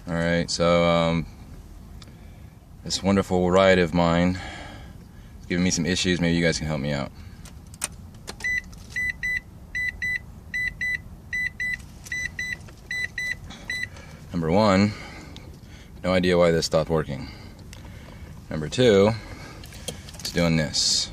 Alright, so this wonderful ride of mine is giving me some issues. Maybe you guys can help me out. Number one, no idea why this stopped working. Number two, it's doing this.